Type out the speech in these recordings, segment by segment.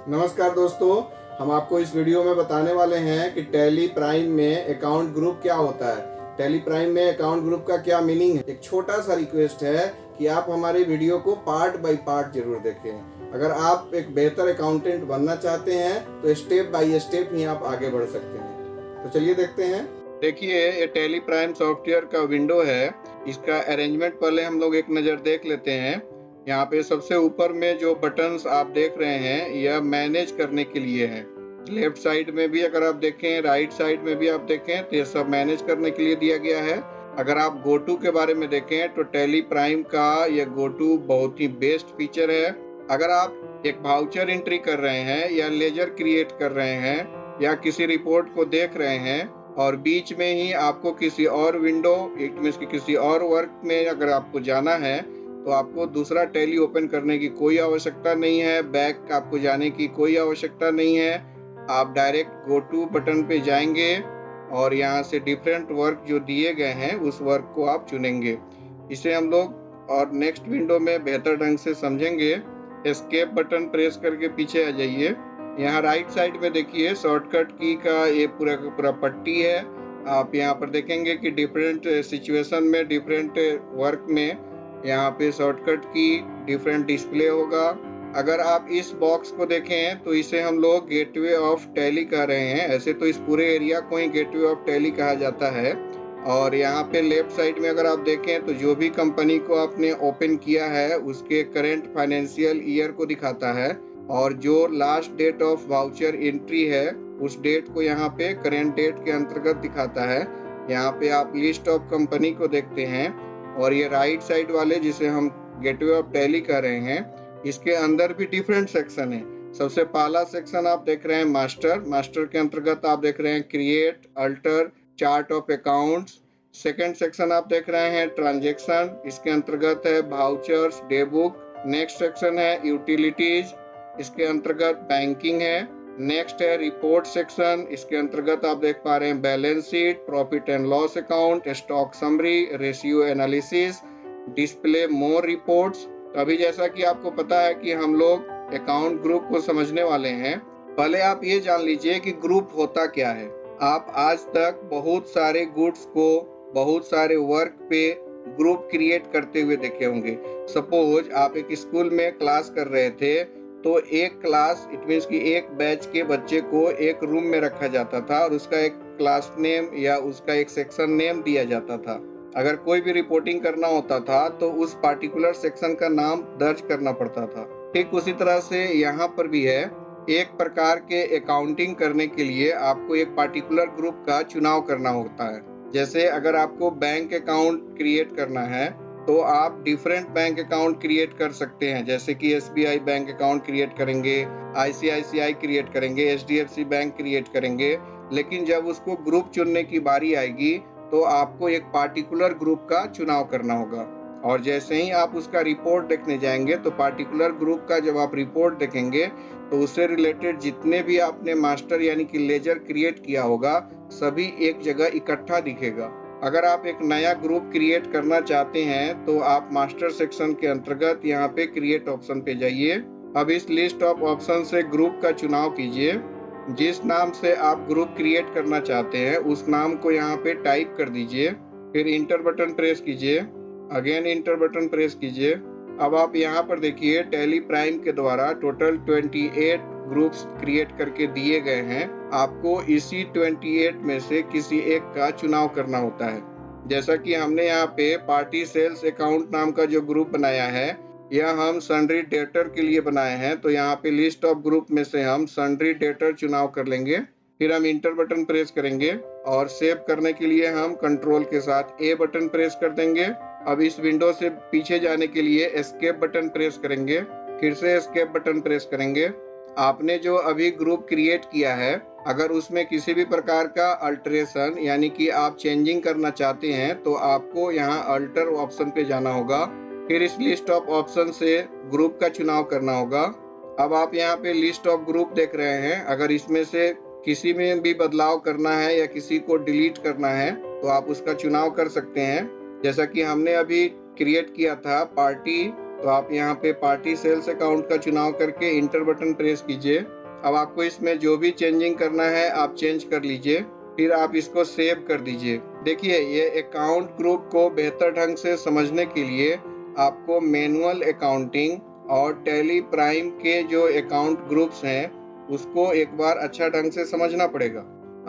नमस्कार दोस्तों, हम आपको इस वीडियो में बताने वाले हैं कि टैली प्राइम में अकाउंट ग्रुप क्या होता है। टैली प्राइम में अकाउंट ग्रुप का क्या मीनिंग है। एक छोटा सा रिक्वेस्ट है कि आप हमारी वीडियो को पार्ट बाय पार्ट जरूर देखें। अगर आप एक बेहतर अकाउंटेंट बनना चाहते हैं तो स्टेप बाय स्टेप ही आप आगे बढ़ सकते हैं। तो चलिए देखते हैं। देखिए, ये टैली प्राइम सॉफ्टवेयर का विंडो है। इसका अरेंजमेंट पहले हम लोग एक नज़र देख लेते हैं। यहाँ पे सबसे ऊपर में जो बटन्स आप देख रहे हैं यह मैनेज करने के लिए है। लेफ्ट साइड में भी अगर आप देखें, राइट साइड में भी आप देखें तो ये सब मैनेज करने के लिए दिया गया है। अगर आप गो टू के बारे में देखें तो टैली प्राइम का यह गो टू बहुत ही बेस्ट फीचर है। अगर आप एक वाउचर एंट्री कर रहे हैं या लेजर क्रिएट कर रहे हैं या किसी रिपोर्ट को देख रहे हैं और बीच में ही आपको किसी और विंडो इट मींस किसी और वर्क में अगर आपको जाना है तो आपको दूसरा टैली ओपन करने की कोई आवश्यकता नहीं है, बैक आपको जाने की कोई आवश्यकता नहीं है। आप डायरेक्ट गो टू बटन पे जाएंगे और यहाँ से डिफरेंट वर्क जो दिए गए हैं उस वर्क को आप चुनेंगे। इसे हम लोग और नेक्स्ट विंडो में बेहतर ढंग से समझेंगे। एस्केप बटन प्रेस करके पीछे आ जाइए। यहाँ राइट साइड में देखिए शॉर्टकट की का ये पूरा का पूरा पट्टी है। आप यहाँ पर देखेंगे कि डिफरेंट सिचुएशन में डिफरेंट वर्क में यहाँ पे शॉर्टकट की डिफरेंट डिस्प्ले होगा। अगर आप इस बॉक्स को देखें तो इसे हम लोग गेटवे ऑफ टैली कह रहे हैं। ऐसे तो इस पूरे एरिया को ही गेटवे ऑफ टैली कहा जाता है। और यहाँ पे लेफ्ट साइड में अगर आप देखें तो जो भी कंपनी को आपने ओपन किया है उसके करंट फाइनेंशियल ईयर को दिखाता है और जो last date of voucher entry है उस डेट को यहाँ पे करंट डेट के अंतर्गत दिखाता है। यहाँ पे आप लिस्ट ऑफ कंपनी को देखते हैं और ये राइट साइड वाले जिसे हम गेटवे ऑफ टैली कह रहे हैं इसके अंदर भी डिफरेंट सेक्शन है। सबसे पहला सेक्शन आप देख रहे हैं मास्टर के अंतर्गत आप देख रहे हैं create, alter, chart of accounts. Second section आप देख रहे हैं ट्रांजैक्शन, इसके अंतर्गत है vouchers, day book. Next section है यूटिलिटीज, इसके अंतर्गत बैंकिंग है। नेक्स्ट है रिपोर्ट सेक्शन, इसके अंतर्गत आप देख पा रहे हैं balance sheet, profit and loss account, stock summary, ratio analysis, display more reports. अभी जैसा कि आपको पता है कि हम लोग अकाउंट ग्रुप को समझने वाले हैं। पहले आप ये जान लीजिए कि ग्रुप होता क्या है। आप आज तक बहुत सारे गुड्स को बहुत सारे वर्क पे ग्रुप क्रिएट करते हुए देखे होंगे। सपोज आप एक स्कूल में क्लास कर रहे थे तो एक क्लास इट मींस कि एक बैच के बच्चे को एक रूम में रखा जाता था और उसका एक क्लास नेम या उसका एक सेक्शन नेम दिया जाता था। अगर कोई भी रिपोर्टिंग करना होता था तो उस पार्टिकुलर सेक्शन का नाम दर्ज करना पड़ता था। ठीक उसी तरह से यहाँ पर भी है। एक प्रकार के अकाउंटिंग करने के लिए आपको एक पार्टिकुलर ग्रुप का चुनाव करना होता है। जैसे अगर आपको बैंक अकाउंट क्रिएट करना है तो आप डिफरेंट बैंक अकाउंट क्रिएट कर सकते हैं। जैसे कि SBI बैंक अकाउंट क्रिएट करेंगे, ICICI क्रिएट करेंगे, HDFC बैंक क्रिएट करेंगे। लेकिन जब उसको ग्रुप चुनने की बारी आएगी तो आपको एक पार्टिकुलर ग्रुप का चुनाव करना होगा और जैसे ही आप उसका रिपोर्ट देखने जाएंगे तो पार्टिकुलर ग्रुप का जब आप रिपोर्ट देखेंगे तो उससे रिलेटेड जितने भी आपने मास्टर यानी कि लेजर क्रिएट किया होगा सभी एक जगह इकट्ठा दिखेगा। अगर आप एक नया ग्रुप क्रिएट करना चाहते हैं तो आप मास्टर सेक्शन के अंतर्गत यहाँ पे क्रिएट ऑप्शन पे जाइए। अब इस लिस्ट ऑफ ऑप्शन से ग्रुप का चुनाव कीजिए। जिस नाम से आप ग्रुप क्रिएट करना चाहते हैं उस नाम को यहाँ पे टाइप कर दीजिए, फिर इंटर बटन प्रेस कीजिए, अगेन इंटर बटन प्रेस कीजिए। अब आप यहाँ पर देखिए टैली प्राइम के द्वारा टोटल 28 ग्रुप्स क्रिएट करके दिए गए हैं। आपको इसी 28 में से किसी एक का चुनाव करना होता है। जैसा कि हमने यहाँ पे पार्टी सेल्स अकाउंट नाम का जो ग्रुप बनाया है यह हम सन्ड्री डेटर के लिए बनाए हैं, तो यहाँ पे लिस्ट ऑफ ग्रुप में से हम सन्ड्री डेटर चुनाव कर लेंगे। फिर हम इंटर बटन प्रेस करेंगे और सेव करने के लिए हम कंट्रोल के साथ A बटन प्रेस कर देंगे। अब इस विंडो से पीछे जाने के लिए एस्केप बटन प्रेस करेंगे, फिर से एस्केप बटन प्रेस करेंगे। आपने जो अभी ग्रुप क्रिएट किया है अगर उसमें किसी भी प्रकार का अल्टरेशन यानी कि आप चेंजिंग करना चाहते हैं तो आपको यहाँ अल्टर ऑप्शन पे जाना होगा। फिर इस लिस्ट ऑफ ऑप्शन से ग्रुप का चुनाव करना होगा। अब आप यहाँ पे लिस्ट ऑफ ग्रुप देख रहे हैं। अगर इसमें से किसी में भी बदलाव करना है या किसी को डिलीट करना है तो आप उसका चुनाव कर सकते हैं। जैसा कि हमने अभी क्रिएट किया था पार्टी तो आप यहाँ पे पार्टी सेल्स अकाउंट का चुनाव करके इंटर बटन प्रेस कीजिए। अब आपको इसमें जो भी चेंजिंग करना है आप चेंज कर लीजिए, फिर आप इसको सेव कर दीजिए। देखिए, ये अकाउंट ग्रुप को बेहतर ढंग से समझने के लिए आपको मैनुअल अकाउंटिंग और टैली प्राइम के जो अकाउंट ग्रुप्स हैं उसको एक बार अच्छा ढंग से समझना पड़ेगा।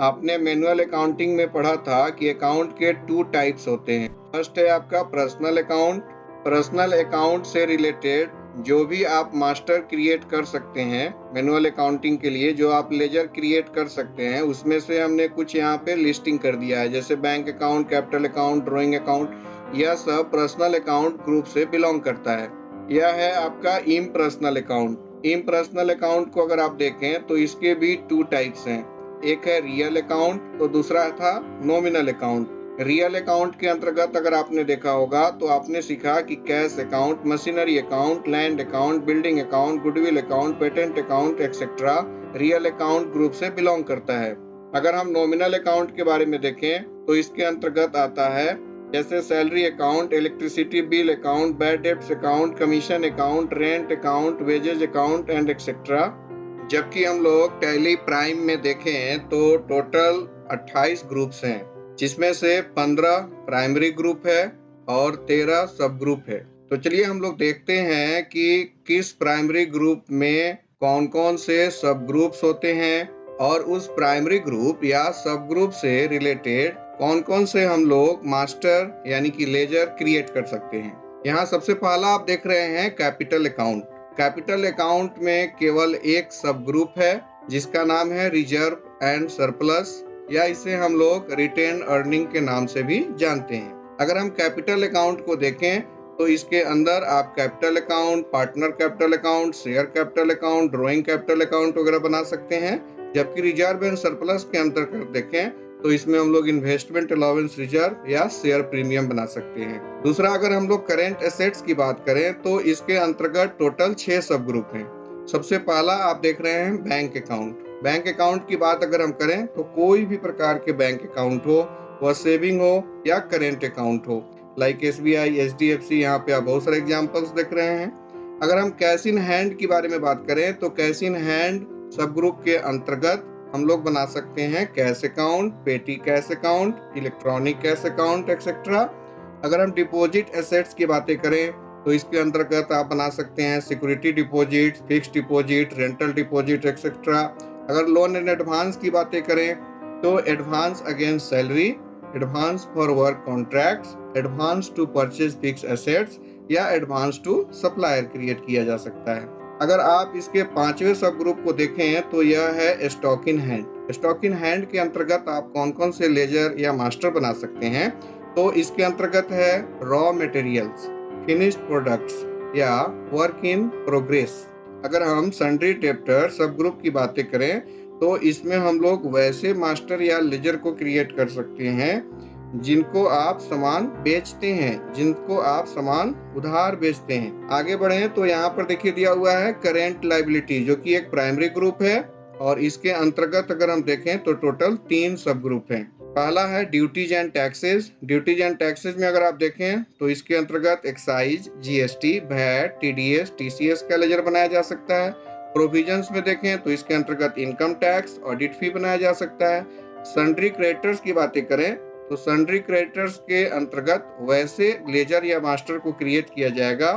आपने मैनुअल अकाउंटिंग में पढ़ा था कि अकाउंट के 2 टाइप्स होते हैं। फर्स्ट है आपका पर्सनल अकाउंट। पर्सनल अकाउंट से रिलेटेड जो भी आप मास्टर क्रिएट कर सकते हैं मैनुअल अकाउंटिंग के लिए, जो आप लेजर क्रिएट कर सकते हैं, उसमें से हमने कुछ यहाँ पे लिस्टिंग कर दिया है, जैसे bank account, capital account, drawing account. यह सब पर्सनल अकाउंट ग्रुप से बिलोंग करता है। यह है आपका इम्पर्सनल अकाउंट। इम्पर्सनल अकाउंट को अगर आप देखें तो इसके भी 2 टाइप्स हैं। एक है रियल अकाउंट, तो दूसरा था नॉमिनल अकाउंट। रियल अकाउंट के अंतर्गत अगर आपने देखा होगा तो आपने सीखा कि cash account, machinery account, land account, building account, goodwill account, patent account etcetera real account group से बिलोंग करता है। अगर हम नॉमिनल अकाउंट के बारे में देखें तो इसके अंतर्गत आता है जैसे salary account, electricity bill account, bad debts account, commission account, rent account, wages account and etcetera. जबकि हम लोग टैली प्राइम में देखें तो टोटल 28 ग्रुप्स हैं, जिसमें से 15 प्राइमरी ग्रुप है और 13 सब ग्रुप है। तो चलिए हम लोग देखते हैं कि किस प्राइमरी ग्रुप में कौन कौन से सब ग्रुप्स होते हैं और उस प्राइमरी ग्रुप या सब ग्रुप से रिलेटेड कौन कौन से हम लोग मास्टर यानी कि लेजर क्रिएट कर सकते हैं। यहाँ सबसे पहला आप देख रहे हैं कैपिटल अकाउंट। कैपिटल अकाउंट में केवल एक सब ग्रुप है जिसका नाम है रिजर्व एंड सरप्लस, या इसे हम लोग रिटेन अर्निंग के नाम से भी जानते हैं। अगर हम कैपिटल अकाउंट को देखें तो इसके अंदर आप capital account, partner capital account, share capital account, drawing capital account वगैरह बना सकते हैं। जबकि रिजर्व एंड सरप्लस के अंतर्गत देखें तो इसमें हम लोग इन्वेस्टमेंट अलाउंस रिजर्व या शेयर प्रीमियम बना सकते हैं। दूसरा, अगर हम लोग करेंट एसेट्स की बात करें तो इसके अंतर्गत टोटल 6 सब ग्रुप हैं। सबसे पहला आप देख रहे हैं बैंक अकाउंट। बैंक अकाउंट की बात अगर हम करें तो कोई भी प्रकार के बैंक अकाउंट हो, वह सेविंग हो या करेंट अकाउंट हो, लाइक SBI, HDFC, यहाँ पे आप बहुत सारे एग्जांपल्स देख रहे हैं। अगर हम कैश इन हैंड की बारे में बात करें तो कैश इन हैंड सब ग्रुप के अंतर्गत हम लोग बना सकते हैं कैश अकाउंट, पेटी cash account, electronic cash account etcetera. अगर हम डिपॉजिट एसेट्स की बातें करें तो इसके अंतर्गत आप बना सकते हैं security deposit, fixed deposit, rental deposit etcetera. अगर लोन एंड एडवांस की बातें करें तो advance against salary, advance for work contracts, advance to purchase fix assets या एडवांस टू सप्लायर क्रिएट किया जा सकता है। अगर आप इसके 5वें सब ग्रुप को देखें तो यह है stock in hand. Stock in hand के अंतर्गत आप कौन कौन से लेजर या मास्टर बना सकते हैं, तो इसके अंतर्गत है रॉ मटेरियल्स, फिनिश्ड प्रोडक्ट्स या वर्क इन प्रोग्रेस। अगर हम सन्ड्री डेब्टर सब ग्रुप की बातें करें तो इसमें हम लोग वैसे मास्टर या लेजर को क्रिएट कर सकते हैं जिनको आप सामान बेचते हैं, जिनको आप सामान उधार बेचते हैं। आगे बढ़े तो यहाँ पर देखिए दिया हुआ है करेंट लायबिलिटी, जो कि एक प्राइमरी ग्रुप है और इसके अंतर्गत अगर हम देखें तो टोटल 3 सब ग्रुप हैं। पहला है duties and taxes. Duties and taxes में अगर आप देखें तो इसके अंतर्गत excise, GST, VAT, TDS, TCS का लेजर बनाया जा सकता है। प्रोविजंस में देखें तो इसके अंतर्गत इनकम टैक्स, ऑडिट फी बनाया जा सकता है। सन्ड्री क्रेडिटर्स की बातें करें तो सन्ड्री क्रेडिटर्स के अंतर्गत वैसे लेजर या मास्टर को क्रिएट किया जाएगा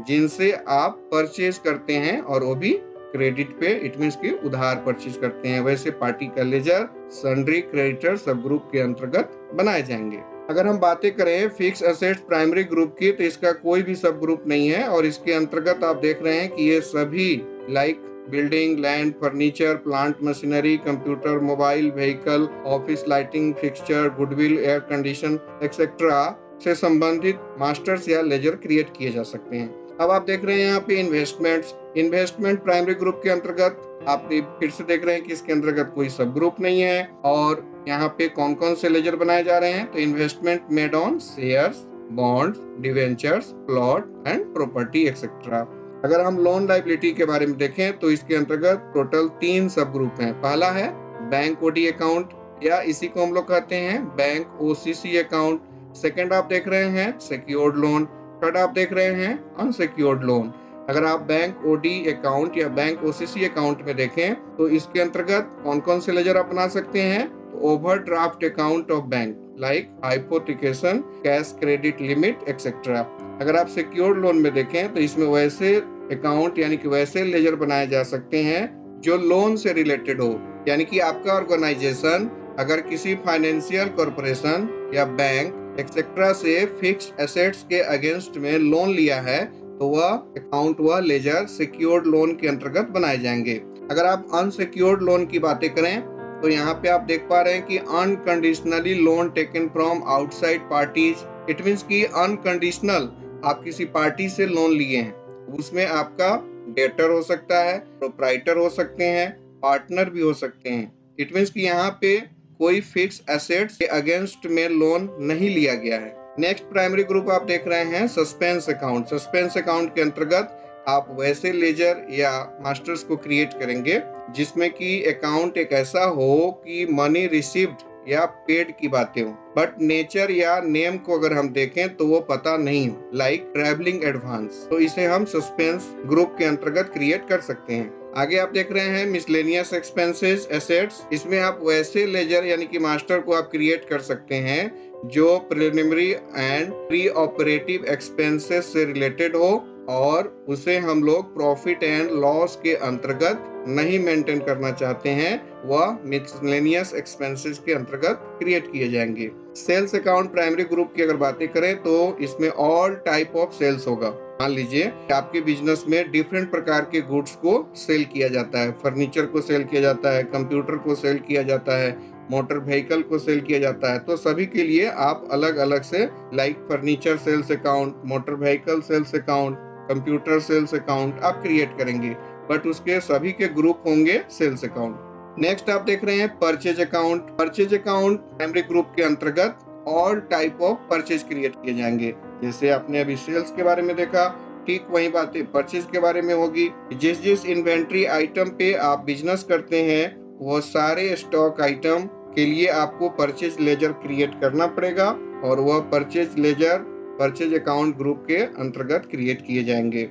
जिनसे आप परचेज करते हैं और वो भी क्रेडिट पे, इट मींस कि उधार परचेज करते हैं। वैसे पार्टी का लेजर सन्ड्री क्रेडिटर सब ग्रुप के अंतर्गत बनाए जाएंगे। अगर हम बातें करें फिक्स एसेट्स प्राइमरी ग्रुप की तो इसका कोई भी सब ग्रुप नहीं है और इसके अंतर्गत आप देख रहे हैं कि ये सभी like building, land, furniture, plant machinery, computer, mobile, vehicle, office lighting fixture, goodwill, air condition etcetera से संबंधित मास्टर्स या लेजर क्रिएट किए जा सकते हैं। अब आप देख रहे हैं यहाँ पे इन्वेस्टमेंट्स। इन्वेस्टमेंट प्राइमरी ग्रुप के अंतर्गत आप फिर से देख रहे हैं कि इसके अंतर्गत कोई सब ग्रुप नहीं है और यहाँ पे कौन कौन से लेजर बनाए जा रहे हैं, तो investment made on shares, bonds, debentures, plot and property etcetera. अगर हम लोन लायबिलिटी के बारे में देखें तो इसके अंतर्गत टोटल 3 सब ग्रुप हैं। पहला है बैंक OD अकाउंट या इसी को हम लोग कहते हैं बैंक OCC अकाउंट। सेकंड आप देख रहे हैं सिक्योर्ड लोन थर्ड आप देख रहे हैं अनसिक्योर्ड लोन। अगर आप बैंक ओडी अकाउंट या बैंक ओसीसी अकाउंट में देखें तो इसके अंतर्गत कौन कौन से लेजर अपना सकते हैं, तो overdraft account of bank like hypothecation, cash credit limit etcetera. अगर आप सिक्योर्ड लोन में देखें तो इसमें वैसे अकाउंट यानी कि वैसे लेजर बनाए जा सकते हैं जो लोन से रिलेटेड हो, यानी कि आपका ऑर्गेनाइजेशन अगर किसी फाइनेंशियल कॉर्पोरेशन या बैंक एक्सेट्रा से फिक्स्ड एसेट्स के अगेंस्ट में लोन लिया है तो वह अकाउंट व लेजर सिक्योर्ड लोन के अंतर्गत बनाए जाएंगे। अगर आप अनसिक्योर्ड लोन की बातें करें तो यहाँ पे आप देख पा रहे हैं कि unconditionally loan taken from outside parties. It means कि अनकंडीशनल आप किसी पार्टी से लोन लिए हैं, उसमें आपका डेटर हो सकता है, प्रोप्राइटर हो सकते हैं, पार्टनर भी हो सकते हैं। इट मींस कि यहाँ पे कोई फिक्स एसेट्स के अगेंस्ट में लोन नहीं लिया गया है। नेक्स्ट प्राइमरी ग्रुप आप देख रहे हैं सस्पेंस अकाउंट। सस्पेंस अकाउंट के अंतर्गत आप वैसे लेजर या मास्टर्स को क्रिएट करेंगे जिसमें कि अकाउंट एक ऐसा हो कि मनी रिसीव्ड या पेड की बातें हो, बट नेचर या नेम को अगर हम देखें तो वो पता नहीं हो, लाइक ट्रैवलिंग एडवांस, तो इसे हम सस्पेंस ग्रुप के अंतर्गत क्रिएट कर सकते हैं। आगे आप देख रहे हैं मिसलेनियस एक्सपेंसेस एसेट्स। इसमें आप वैसे लेजर यानी कि मास्टर को आप क्रिएट कर सकते हैं जो preliminary and pre operative expenses से रिलेटेड हो और उसे हम लोग प्रॉफिट एंड लॉस के अंतर्गत नहीं मेंटेन करना चाहते हैं, वह मिसलेनियस एक्सपेंसेस के अंतर्गत क्रिएट किए जाएंगे। सेल्स अकाउंट प्राइमरी ग्रुप की अगर बातें करें तो इसमें ऑल टाइप ऑफ सेल्स होगा। मान लीजिए आपके बिजनेस में डिफरेंट प्रकार के गुड्स को सेल किया जाता है, फर्नीचर को सेल किया जाता है, कंप्यूटर को सेल किया जाता है, मोटर व्हीकल को सेल किया जाता है, तो सभी के लिए आप अलग अलग से like furniture sales account, motor vehicle sales account, computer sales account आप क्रिएट करेंगे, बट उसके सभी के ग्रुप होंगे सेल्स अकाउंट। नेक्स्ट आप देख रहे हैं purchase account. Purchase account primary group के अंतर्गत all type of purchase create किए जाएंगे। जैसे आपने अभी सेल्स के बारे में देखा, ठीक वही बातें परचेज के बारे में होगी। जिस जिस इन्वेंट्री आइटम पे आप बिजनेस करते हैं वो सारे स्टॉक आइटम के लिए आपको परचेज लेजर क्रिएट करना पड़ेगा और वह purchase laser purchase account group के अंतर्गत क्रिएट किए जाएंगे।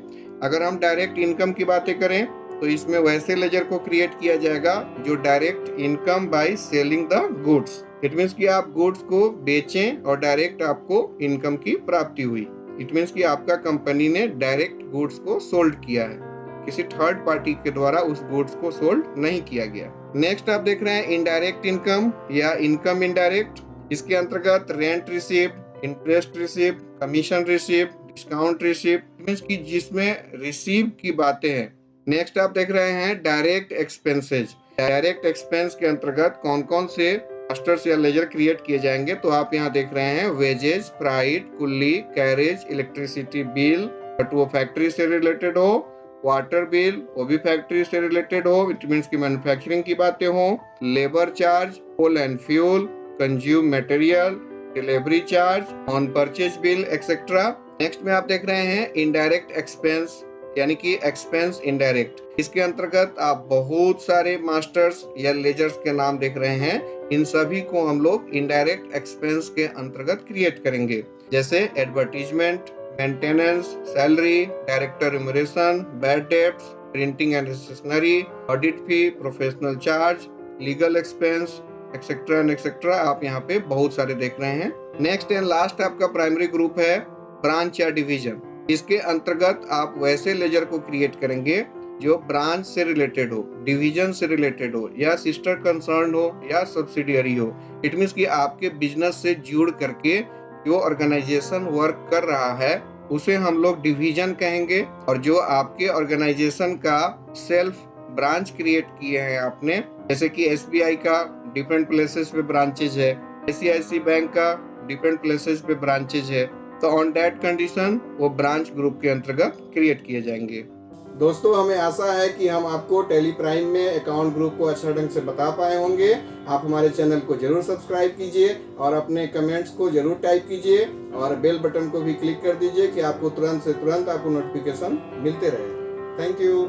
अगर हम डायरेक्ट इनकम की बातें करें तो इसमें वैसे लेजर को क्रिएट किया जाएगा जो direct income by selling the goods. It means कि आप गुड्स को बेचें और डायरेक्ट आपको इनकम की प्राप्ति हुई। इट मींस कि आपका कंपनी ने डायरेक्ट गुड्स को सोल्ड किया है, किसी थर्ड पार्टी के द्वारा उस गुड्स को सोल्ड नहीं किया गया। नेक्स्ट आप देख रहे हैं इनडायरेक्ट इनकम या इनकम इनडायरेक्ट। इसके अंतर्गत rent received, interest received, commission received, discount received, means कि जिसमें रिसीव की बातें हैं। नेक्स्ट आप देख रहे हैं डायरेक्ट एक्सपेंसेज। डायरेक्ट एक्सपेंस के अंतर्गत कौन कौन से मास्टर्स या लेजर क्रिएट किए जाएंगे, तो आप यहाँ देख रहे हैं वेजेज, फ्राइट, कुल्ली, कैरेज, इलेक्ट्रिसिटी बिल, बट वो फैक्ट्री से रिलेटेड हो, वाटर बिल वो भी फैक्ट्री से रिलेटेड हो, इट मींस की मैन्युफैक्चरिंग की बातें हो, labour charge, coal and fuel, consume material, delivery charge, on purchase bill etcetera. Next में आप देख रहे हैं इनडायरेक्ट एक्सपेंस यानी कि एक्सपेंस इनडायरेक्ट। इसके अंतर्गत आप बहुत सारे मास्टर्स या लेजर्स के नाम देख रहे हैं, इन सभी को हम लोग इनडायरेक्ट एक्सपेंस के अंतर्गत क्रिएट करेंगे, जैसे advertisement, maintenance, salary, director remuneration, bad debts, printing and stationery, audit fee, professional charge, legal expense etcetera and etcetera. आप यहाँ पे बहुत सारे देख रहे हैं। नेक्स्ट एंड लास्ट आपका प्राइमरी ग्रुप है ब्रांच या डिवीजन। इसके अंतर्गत आप वैसे लेजर को क्रिएट करेंगे जो ब्रांच से रिलेटेड हो, डिवीजन से रिलेटेड हो, या सिस्टर कंसर्न हो, या सब्सिडियरी हो। इट मींस कि आपके बिजनेस से जुड़ करके जो ऑर्गेनाइजेशन वर्क कर रहा है उसे हम लोग डिवीजन कहेंगे, और जो आपके ऑर्गेनाइजेशन का सेल्फ ब्रांच क्रिएट किए हैं आपने, जैसे कि SBI का डिफरेंट प्लेसेस पे ब्रांचेज है, ICICI बैंक का डिफरेंट प्लेसेस पे ब्रांचेज है, तो ऑन दैट कंडीशन वो ब्रांच ग्रुप के अंतर्गत क्रिएट किए जाएंगे। दोस्तों, हमें आशा है कि हम आपको टैली प्राइम में अकाउंट ग्रुप को अच्छा ढंग से बता पाए होंगे। आप हमारे चैनल को जरूर सब्सक्राइब कीजिए और अपने कमेंट्स को जरूर टाइप कीजिए और बेल बटन को भी क्लिक कर दीजिए कि आपको तुरंत से तुरंत आपको नोटिफिकेशन मिलते रहे। Thank you.